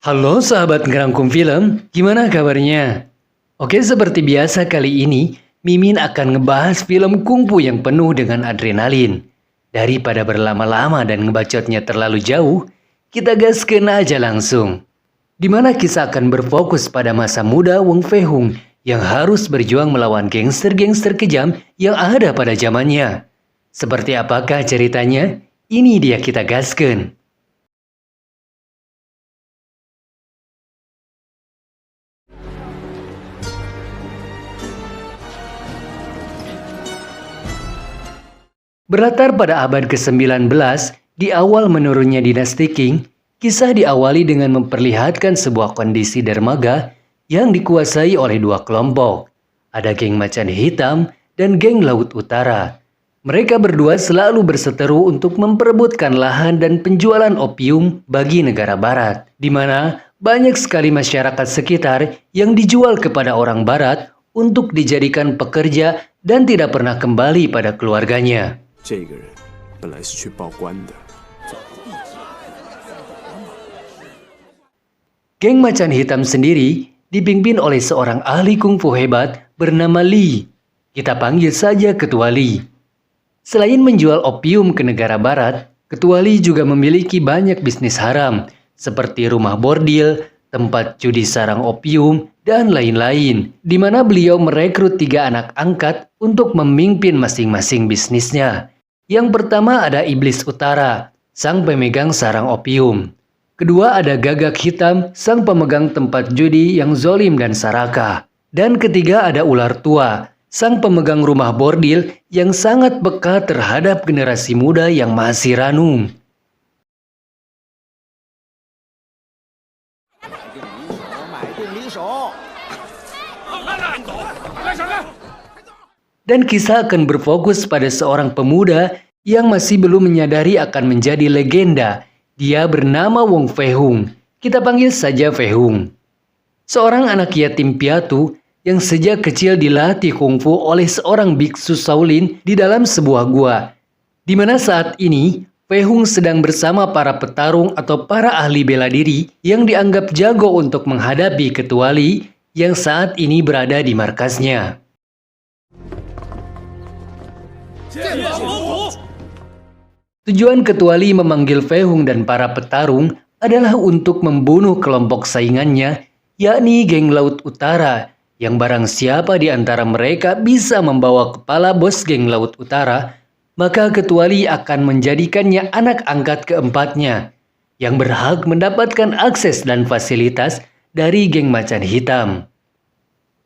Halo sahabat ngerangkum film, gimana kabarnya? Oke, seperti biasa kali ini, Mimin akan ngebahas film kungfu yang penuh dengan adrenalin. Daripada berlama-lama dan ngebacotnya terlalu jauh, kita gaskeun aja langsung. Dimana kisah akan berfokus pada masa muda Wong Fei Hung yang harus berjuang melawan gangster-gangster kejam yang ada pada zamannya. Seperti apakah ceritanya? Ini dia kita gaskeun. Berlatar pada abad ke-19, di awal menurunnya dinasti Qing, kisah diawali dengan memperlihatkan sebuah kondisi dermaga yang dikuasai oleh dua kelompok. Ada geng Macan Hitam dan geng Laut Utara. Mereka berdua selalu berseteru untuk memperebutkan lahan dan penjualan opium bagi negara barat, di mana banyak sekali masyarakat sekitar yang dijual kepada orang barat untuk dijadikan pekerja dan tidak pernah kembali pada keluarganya. 这个人本来是去报官的。 Geng Macan Hitam sendiri dipimpin oleh seorang ahli kungfu hebat bernama Li. Kita panggil saja Ketua Li. Selain menjual opium ke negara barat, Ketua Li juga memiliki banyak bisnis haram seperti rumah bordil, tempat judi sarang opium, dan lain-lain, di mana beliau merekrut 3 anak angkat untuk memimpin masing-masing bisnisnya. Yang pertama ada Iblis Utara, sang pemegang sarang opium. Kedua ada Gagak Hitam, sang pemegang tempat judi yang zolim dan serakah. Dan ketiga ada Ular Tua, sang pemegang rumah bordil yang sangat peka terhadap generasi muda yang masih ranum. Dan kisah akan berfokus pada seorang pemuda yang masih belum menyadari akan menjadi legenda. Dia bernama Wong Fei Hung. Kita panggil saja Fei Hung. Seorang anak yatim piatu yang sejak kecil dilatih kungfu oleh seorang biksu Shaolin di dalam sebuah gua. Di mana saat ini Fei Hung sedang bersama para petarung atau para ahli bela diri yang dianggap jago untuk menghadapi Ketua Li yang saat ini berada di markasnya. Tujuan Ketua Li memanggil Fei Hung dan para petarung adalah untuk membunuh kelompok saingannya, yakni geng Laut Utara, yang barang siapa di antara mereka bisa membawa kepala bos geng Laut Utara, maka Ketua Li akan menjadikannya anak angkat keempatnya, yang berhak mendapatkan akses dan fasilitas dari geng Macan Hitam.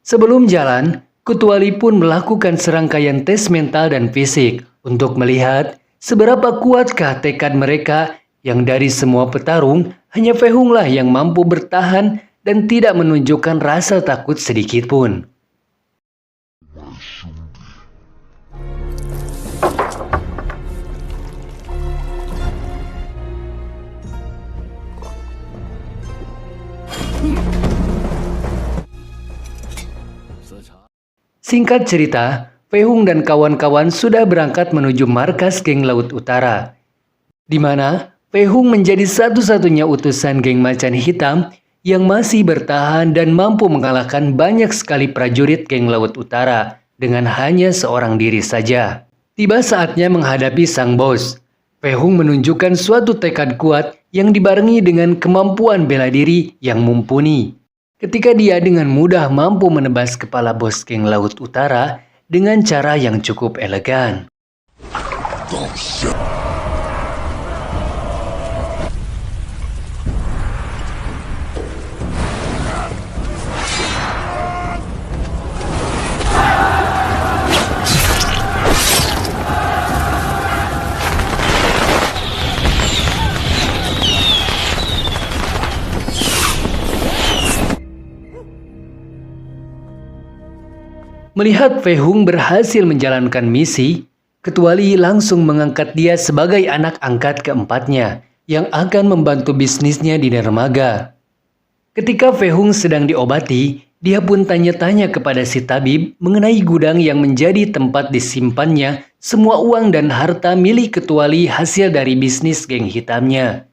Sebelum jalan, Ketua Li pun melakukan serangkaian tes mental dan fisik untuk melihat seberapa kuatkah tekad mereka yang dari semua petarung hanya Fei Hung lah yang mampu bertahan dan tidak menunjukkan rasa takut sedikit pun. Singkat cerita, Fei Hung dan kawan-kawan sudah berangkat menuju markas geng Laut Utara, di mana Fei Hung menjadi satu-satunya utusan geng Macan Hitam yang masih bertahan dan mampu mengalahkan banyak sekali prajurit geng Laut Utara dengan hanya seorang diri saja. Tiba saatnya menghadapi sang bos. Fei Hung menunjukkan suatu tekad kuat yang dibarengi dengan kemampuan bela diri yang mumpuni. Ketika dia dengan mudah mampu menebas kepala bos geng Laut Utara dengan cara yang cukup elegan. Melihat Fei Hung berhasil menjalankan misi, Ketua Li langsung mengangkat dia sebagai anak angkat keempatnya yang akan membantu bisnisnya di dermaga. Ketika Fei Hung sedang diobati, dia pun tanya-tanya kepada si tabib mengenai gudang yang menjadi tempat disimpannya semua uang dan harta milik Ketua Li hasil dari bisnis geng hitamnya.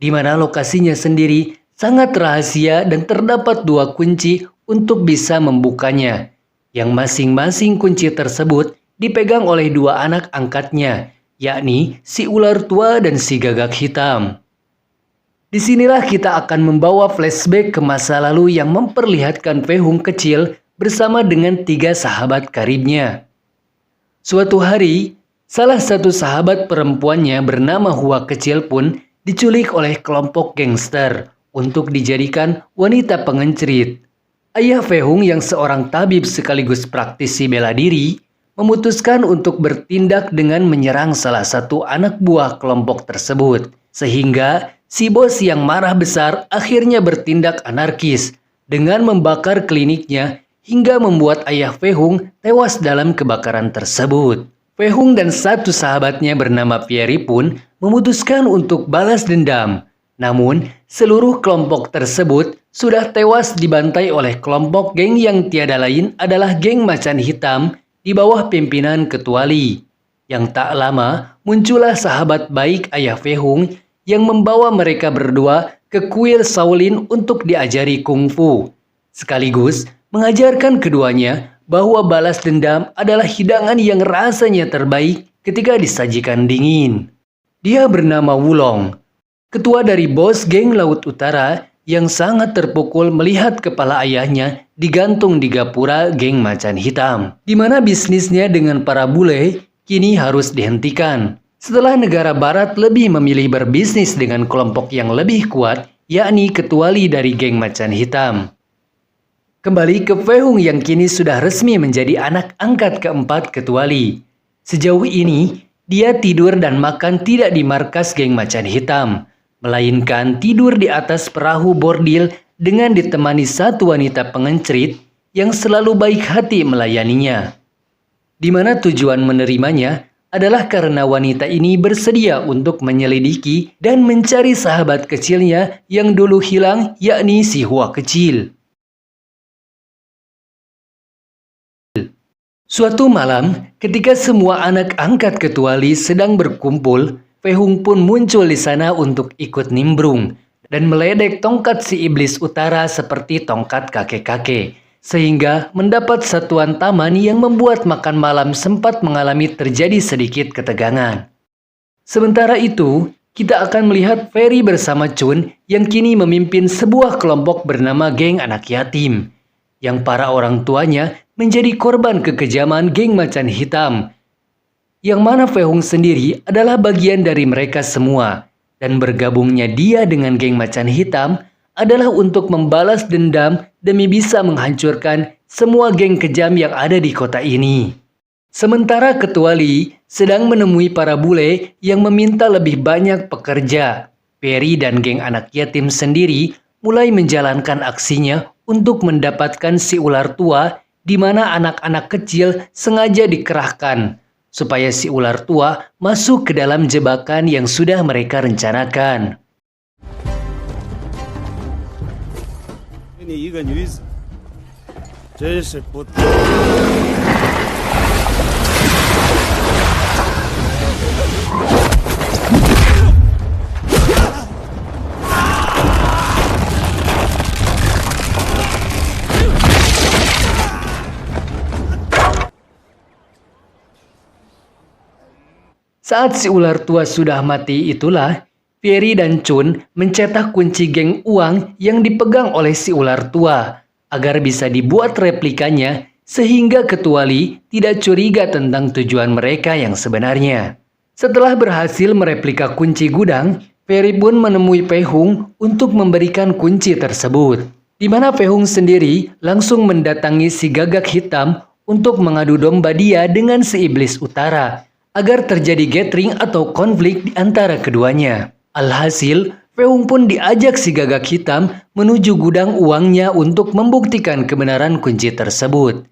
Di mana lokasinya sendiri sangat rahasia dan terdapat 2 kunci untuk bisa membukanya, yang masing-masing kunci tersebut dipegang oleh 2 anak angkatnya, yakni si ular tua dan si gagak hitam. Disinilah kita akan membawa flashback ke masa lalu yang memperlihatkan Fei Hung kecil bersama dengan 3 sahabat karibnya. Suatu hari, salah satu sahabat perempuannya bernama Hua kecil pun diculik oleh kelompok gangster untuk dijadikan wanita pengencrit. Ayah Fei Hung yang seorang tabib sekaligus praktisi bela diri memutuskan untuk bertindak dengan menyerang salah satu anak buah kelompok tersebut. Sehingga si bos yang marah besar akhirnya bertindak anarkis dengan membakar kliniknya hingga membuat ayah Fei Hung tewas dalam kebakaran tersebut. Fei Hung dan satu sahabatnya bernama Pierre pun memutuskan untuk balas dendam. Namun, seluruh kelompok tersebut sudah tewas dibantai oleh kelompok geng yang tiada lain adalah geng Macan Hitam di bawah pimpinan Ketua Li. Yang tak lama, muncullah sahabat baik ayah Fei Hung yang membawa mereka berdua ke kuil Shaolin untuk diajari kungfu. Sekaligus mengajarkan keduanya bahwa balas dendam adalah hidangan yang rasanya terbaik ketika disajikan dingin. Dia bernama Wulong, ketua dari bos geng Laut Utara yang sangat terpukul melihat kepala ayahnya digantung di gapura geng Macan Hitam, di mana bisnisnya dengan para bule kini harus dihentikan. Setelah negara barat lebih memilih berbisnis dengan kelompok yang lebih kuat, yakni Ketua Li dari geng Macan Hitam. Kembali ke Fei Hung yang kini sudah resmi menjadi anak angkat keempat Ketua Li. Sejauh ini, dia tidur dan makan tidak di markas geng Macan Hitam, melainkan tidur di atas perahu bordil dengan ditemani satu wanita pengencrit yang selalu baik hati melayaninya. Di mana tujuan menerimanya adalah karena wanita ini bersedia untuk menyelidiki dan mencari sahabat kecilnya yang dulu hilang, yakni si Hua kecil. Suatu malam, ketika semua anak angkat Ketua Li sedang berkumpul, Fei Hung pun muncul di sana untuk ikut nimbrung dan meledek tongkat si iblis utara seperti tongkat kakek-kakek, sehingga mendapat satuan taman yang membuat makan malam sempat mengalami terjadi sedikit ketegangan. Sementara itu, kita akan melihat Ferry bersama Chun yang kini memimpin sebuah kelompok bernama Geng Anak Yatim, yang para orang tuanya menjadi korban kekejaman geng Macan Hitam, yang mana Fei Hung sendiri adalah bagian dari mereka semua, dan bergabungnya dia dengan geng Macan Hitam adalah untuk membalas dendam demi bisa menghancurkan semua geng kejam yang ada di kota ini. Sementara Ketua Li sedang menemui para bule yang meminta lebih banyak pekerja, Perry dan geng anak yatim sendiri mulai menjalankan aksinya untuk mendapatkan si ular tua, di mana anak-anak kecil sengaja dikerahkan supaya si ular tua masuk ke dalam jebakan yang sudah mereka rencanakan. 你一个女子，真是不。Saat si ular tua sudah mati itulah, Perry dan Chun mencetak kunci geng uang yang dipegang oleh si ular tua agar bisa dibuat replikanya sehingga Ketua Li tidak curiga tentang tujuan mereka yang sebenarnya. Setelah berhasil mereplika kunci gudang, Perry pun menemui Fei Hung untuk memberikan kunci tersebut, di mana Fei Hung sendiri langsung mendatangi si gagak hitam untuk mengadu domba dia dengan si iblis utara agar terjadi gathering atau konflik di antara keduanya. Alhasil, Fei Hung pun diajak si gagak hitam menuju gudang uangnya untuk membuktikan kebenaran kunci tersebut.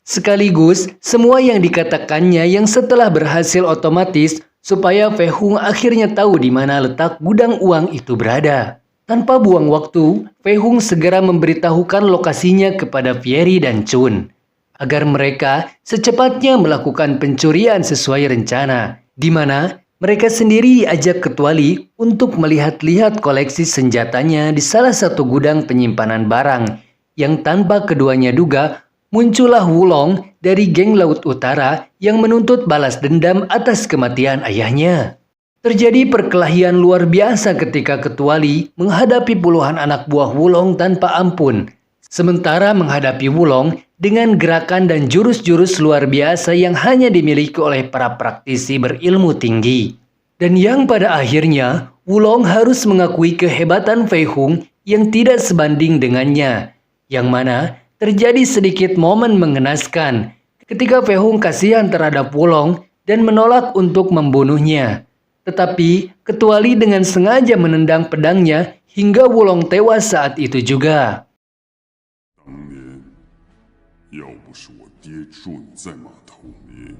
Sekaligus, semua yang dikatakannya yang setelah berhasil otomatis supaya Fei Hung akhirnya tahu di mana letak gudang uang itu berada. Tanpa buang waktu, Fei Hung segera memberitahukan lokasinya kepada Pierre dan Chun agar mereka secepatnya melakukan pencurian sesuai rencana, di mana Mereka sendiri diajak ketuali untuk melihat-lihat koleksi senjatanya di salah satu gudang penyimpanan barang yang tanpa keduanya duga muncullah Wulong dari geng Laut Utara yang menuntut balas dendam atas kematian ayahnya. Terjadi perkelahian luar biasa ketika ketuali menghadapi puluhan anak buah Wulong tanpa ampun. Sementara menghadapi Wulong dengan gerakan dan jurus-jurus luar biasa yang hanya dimiliki oleh para praktisi berilmu tinggi. Dan yang pada akhirnya, Wulong harus mengakui kehebatan Fei Hung yang tidak sebanding dengannya. Yang mana terjadi sedikit momen mengenaskan ketika Fei Hung kasihan terhadap Wulong dan menolak untuk membunuhnya. Tetapi ketuali dengan sengaja menendang pedangnya hingga Wulong tewas saat itu juga. 当年要不是我爹准在码头里，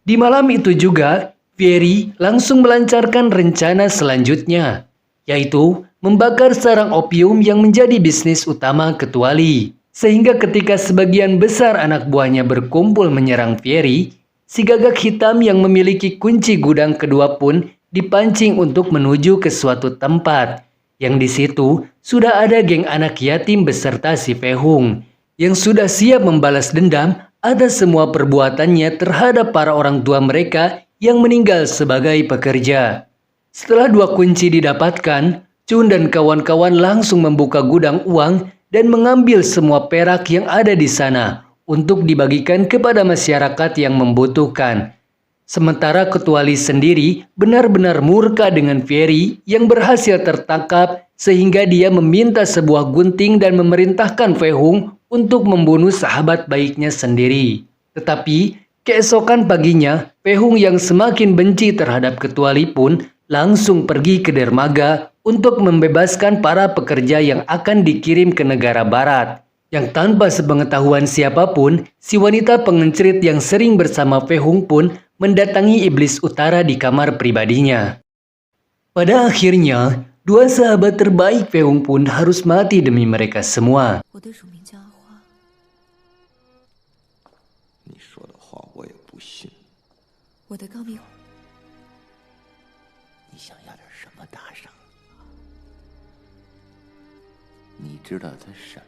Di malam itu juga, Fiery langsung melancarkan rencana selanjutnya, yaitu membakar sarang opium yang menjadi bisnis utama ketuali. Sehingga ketika sebagian besar anak buahnya berkumpul menyerang Fiery, si gagak hitam yang memiliki kunci gudang kedua pun dipancing untuk menuju ke suatu tempat. Yang di situ sudah ada geng anak yatim beserta si Fei Hung yang sudah siap membalas dendam atas semua perbuatannya terhadap para orang tua mereka yang meninggal sebagai pekerja. Setelah dua kunci didapatkan, Chun dan kawan-kawan langsung membuka gudang uang dan mengambil semua perak yang ada di sana untuk dibagikan kepada masyarakat yang membutuhkan. Sementara ketuali sendiri benar-benar murka dengan Fiery yang berhasil tertangkap sehingga dia meminta sebuah gunting dan memerintahkan Fei Hung untuk membunuh sahabat baiknya sendiri. Tetapi keesokan paginya, Fei Hung yang semakin benci terhadap ketuali pun langsung pergi ke dermaga untuk membebaskan para pekerja yang akan dikirim ke negara barat. Yang tanpa sepengetahuan siapapun, si wanita pengencrit yang sering bersama Fei Hung pun mendatangi iblis utara di kamar pribadinya. Pada akhirnya, dua sahabat terbaik Fei Hung pun harus mati demi mereka semua. 我的乳名叫阿花，你说的话我也不信。我的高明。你想要点什么大赏？你知道他什么？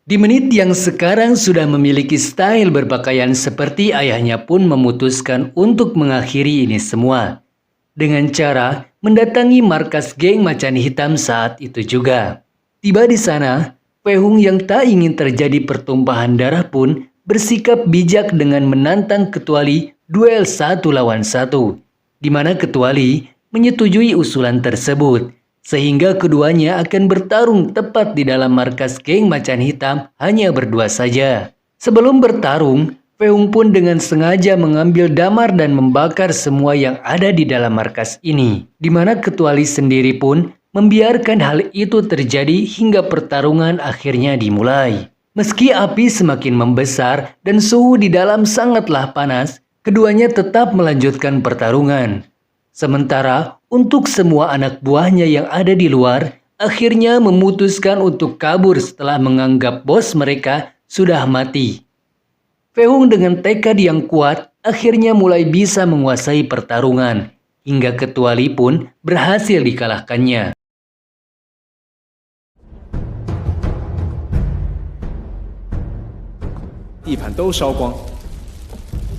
Di menit yang sekarang sudah memiliki style berpakaian seperti ayahnya pun memutuskan untuk mengakhiri ini semua. Dengan cara mendatangi markas geng Macan Hitam saat itu juga. Tiba di sana, Fei Hung yang tak ingin terjadi pertumpahan darah pun bersikap bijak dengan menantang ketuali duel 1 lawan 1. Di mana ketuali menyetujui usulan tersebut. Sehingga keduanya akan bertarung tepat di dalam markas geng Macan Hitam hanya berdua saja. Sebelum bertarung, Fei Hung pun dengan sengaja mengambil damar dan membakar semua yang ada di dalam markas ini. Di mana ketuali sendiri pun membiarkan hal itu terjadi hingga pertarungan akhirnya dimulai. Meski api semakin membesar dan suhu di dalam sangatlah panas, keduanya tetap melanjutkan pertarungan. Sementara untuk semua anak buahnya yang ada di luar, akhirnya memutuskan untuk kabur setelah menganggap bos mereka sudah mati. Fei Hung dengan tekad yang kuat, akhirnya mulai bisa menguasai pertarungan, hingga ketuali pun berhasil dikalahkannya. 地盘都烧光，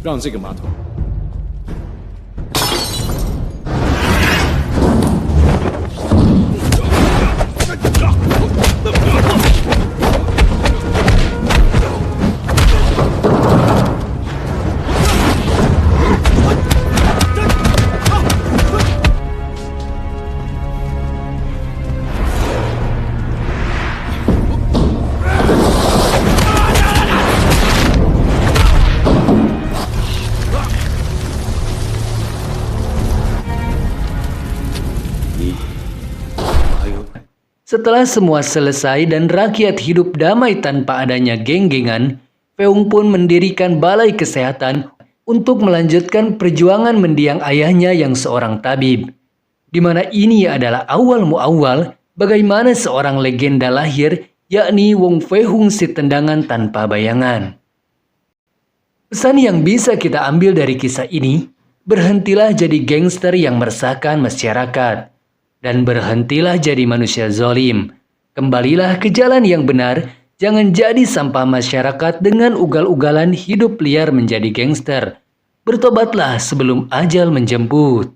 让这个码头 Setelah semua selesai dan rakyat hidup damai tanpa adanya geng-gengan, Feung pun mendirikan balai kesehatan untuk melanjutkan perjuangan mendiang ayahnya yang seorang tabib. Di mana ini adalah awal muawal bagaimana seorang legenda lahir, yakni Wong Fei Hung si tendangan tanpa bayangan. Pesan yang bisa kita ambil dari kisah ini, berhentilah jadi gangster yang meresahkan masyarakat. Dan berhentilah jadi manusia zalim. Kembalilah ke jalan yang benar, jangan jadi sampah masyarakat dengan ugal-ugalan hidup liar menjadi gangster. Bertobatlah sebelum ajal menjemput.